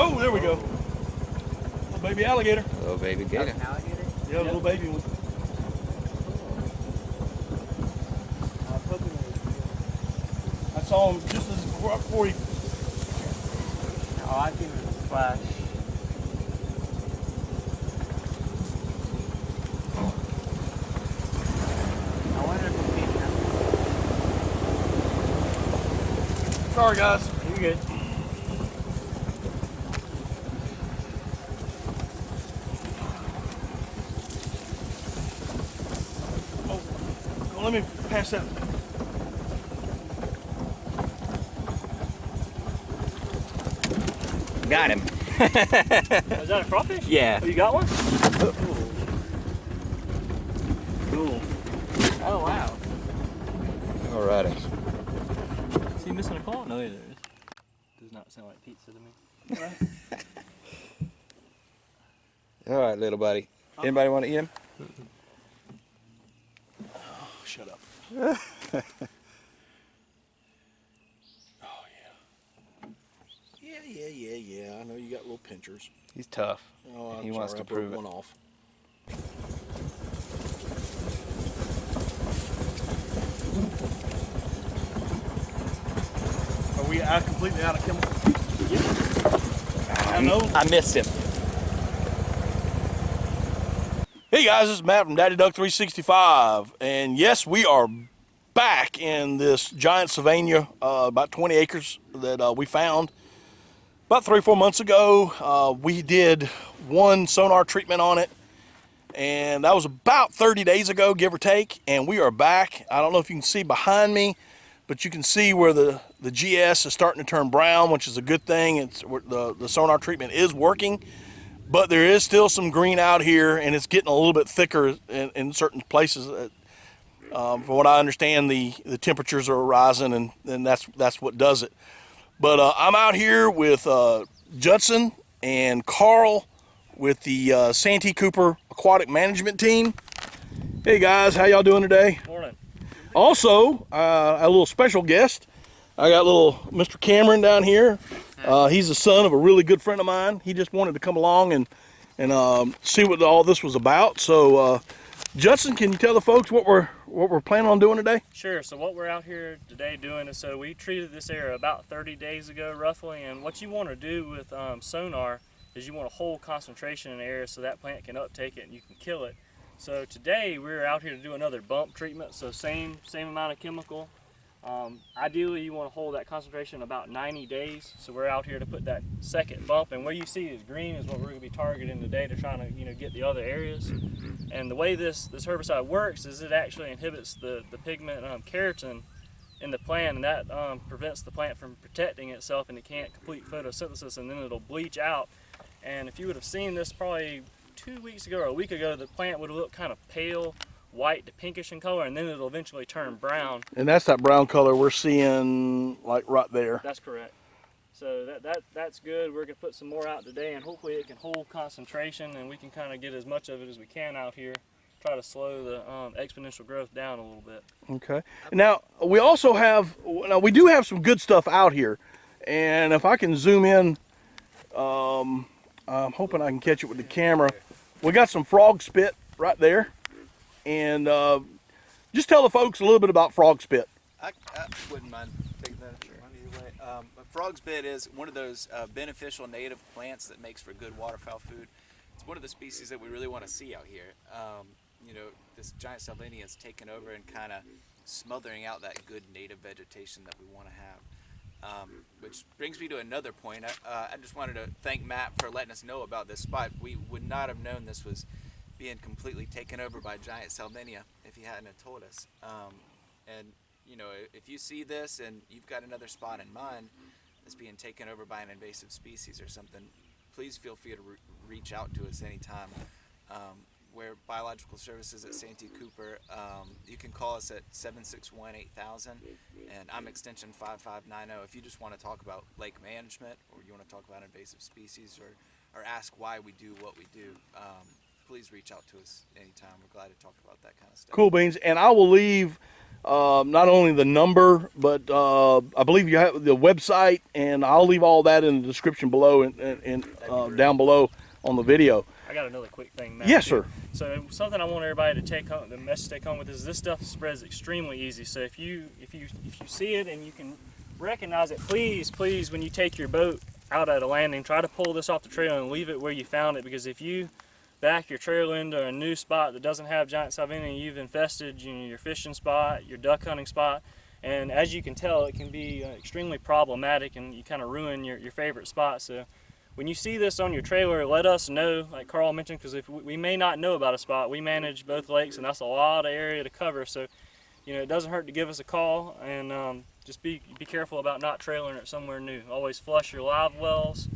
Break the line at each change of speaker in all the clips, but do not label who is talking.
Oh, there we go. Little baby alligator.
Little baby gator.
Alligator?
Yeah, yep. Little baby one. I saw him just as before he.
Oh, I see him in a splash. I wonder if he's eating them.
Sorry, guys.
You're good.
Oh, let me pass that.
Got him.
Is that a crawfish?
Yeah.
Oh, you got one? Cool. Oh, wow.
Alrighty.
Is he missing a claw? No, there is. Does not sound like pizza to me.
All right, little buddy. Anybody want to eat him?
Oh, shut up. Yeah. I know you got little pinchers.
He's tough.
Oh,
He wants to prove it.
one off. Are we completely out of chemical? Yeah. I know.
I missed him.
Hey guys, this is Matt from Daddy Duck 365, and yes, we are back in this giant Salvinia, about 20 acres that we found about 3 or 4 months ago. We did one sonar treatment on it, and that was about 30 days ago, give or take, and we are back. I don't know if you can see behind me, but you can see where the GS is starting to turn brown, which is a good thing. It's the sonar treatment is working. But there is still some green out here, and it's getting a little bit thicker in certain places. From what I understand, the temperatures are rising, and that's what does it. But I'm out here with Judson and Carl with the Santee Cooper Aquatic Management Team. Hey guys, how y'all doing today?
Morning.
Also, a little special guest. I got little Mr. Cameron down here. He's the son of a really good friend of mine. He just wanted to come along and see what all this was about. So, Judson, can you tell the folks what we're planning on doing today?
Sure. So what we're out here today doing is, so we treated this area about 30 days ago, roughly. And what you want to do with sonar is you want to hold concentration in the area so that plant can uptake it and you can kill it. So today we're out here to do another bump treatment. So same amount of chemical. Ideally, you want to hold that concentration about 90 days. So we're out here to put that second bump, and what you see is green is what we're going to be targeting today to try to get the other areas. And the way this herbicide works is it actually inhibits the pigment keratin in the plant, and that prevents the plant from protecting itself, and it can't complete photosynthesis, and then it'll bleach out. And if you would have seen this probably 2 weeks ago or a week ago, the plant would have looked kind of pale, white to pinkish in color, and then it'll eventually turn brown.
And that's that brown color we're seeing like right there.
That's correct. So that's good. We're going to put some more out today, and hopefully it can hold concentration, and we can kind of get as much of it as we can out here. Try to slow the exponential growth down a little bit.
Okay. Now we also have, we do have some good stuff out here, and if I can zoom in, I'm hoping I can catch it with the camera. We got some frog spit right there. And just tell the folks a little bit about frog spit.
I wouldn't mind taking that either way. Frog spit is one of those beneficial native plants that makes for good waterfowl food. It's one of the species that we really want to see out here. This giant Salvinia is taking over and kind of smothering out that good native vegetation that we want to have. Which brings me to another point. I just wanted to thank Matt for letting us know about this spot. We would not have known this was being completely taken over by giant Salvinia if he hadn't have told us. If you see this and you've got another spot in mind that's being taken over by an invasive species or something, please feel free to reach out to us anytime. We're Biological Services at Santee Cooper. You can call us at 761-8000, and I'm extension 5590. If you just want to talk about lake management, or you want to talk about invasive species, or ask why we do what we do, please reach out to us anytime. We're glad to talk about that kind of stuff.
Cool beans. And I will leave not only the number, but I believe you have the website, and I'll leave all that in the description below and down below on the video.
I got another quick thing, Matt.
Yes, sir.
So something I want everybody to take home, the message to take home with is this stuff spreads extremely easy. So if you see it and you can recognize it, please, when you take your boat out at a landing, try to pull this off the trailer and leave it where you found it, because if you back your trailer into a new spot that doesn't have giant Salvinia, you've infested your fishing spot, your duck hunting spot, and as you can tell, it can be extremely problematic, and you kind of ruin your favorite spot. So when you see this on your trailer, let us know, like Carl mentioned, because if we may not know about a spot. We manage both lakes, and that's a lot of area to cover. So, you know, it doesn't hurt to give us a call, and just be careful about not trailering it somewhere new. Always flush your live wells.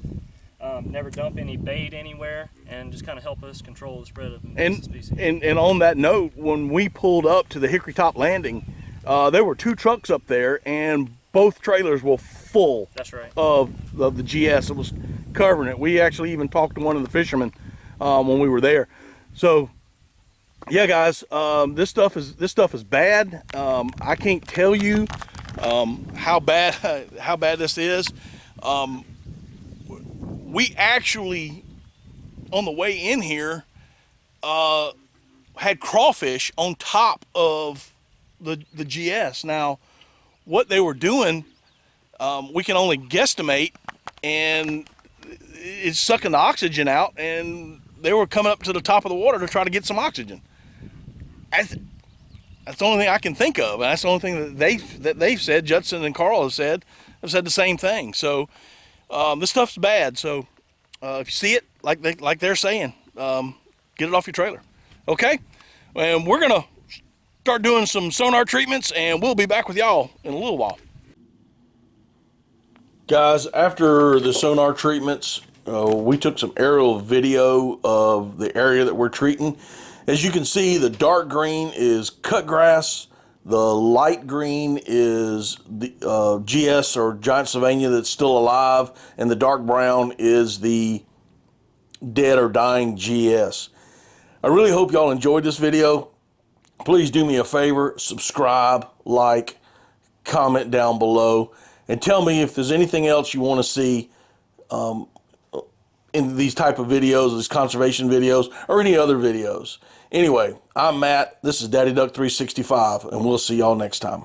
Never dump any bait anywhere, and just kind of help us control the spread of invasive species.
And on that note, when we pulled up to the Hickory Top Landing, there were 2 trucks up there, and both trailers were full.
That's right.
of the GS. It was covering it. We actually even talked to one of the fishermen when we were there. So yeah, guys, this stuff is bad. I can't tell you how bad this is. We actually, on the way in here, had crawfish on top of the GS. Now, what they were doing, we can only guesstimate, and it's sucking the oxygen out, and they were coming up to the top of the water to try to get some oxygen. That's the only thing I can think of, and that's the only thing that they've said. Judson and Carl have said the same thing. So this stuff's bad. So if you see it, like they're saying, get it off your trailer. Okay, and we're gonna start doing some sonar treatments, and we'll be back with y'all in a little while. Guys, after the sonar treatments, we took some aerial video of the area that we're treating. As you can see, the dark green is cut grass, the light green is the GS or giant Salvinia that's still alive, and the dark brown is the dead or dying GS. I really hope y'all enjoyed this video. Please do me a favor, subscribe, like, comment down below, and tell me if there's anything else you want to see in these type of videos, these conservation videos, or any other videos. Anyway, I'm Matt, this is Daddy Duck 365, and we'll see y'all next time.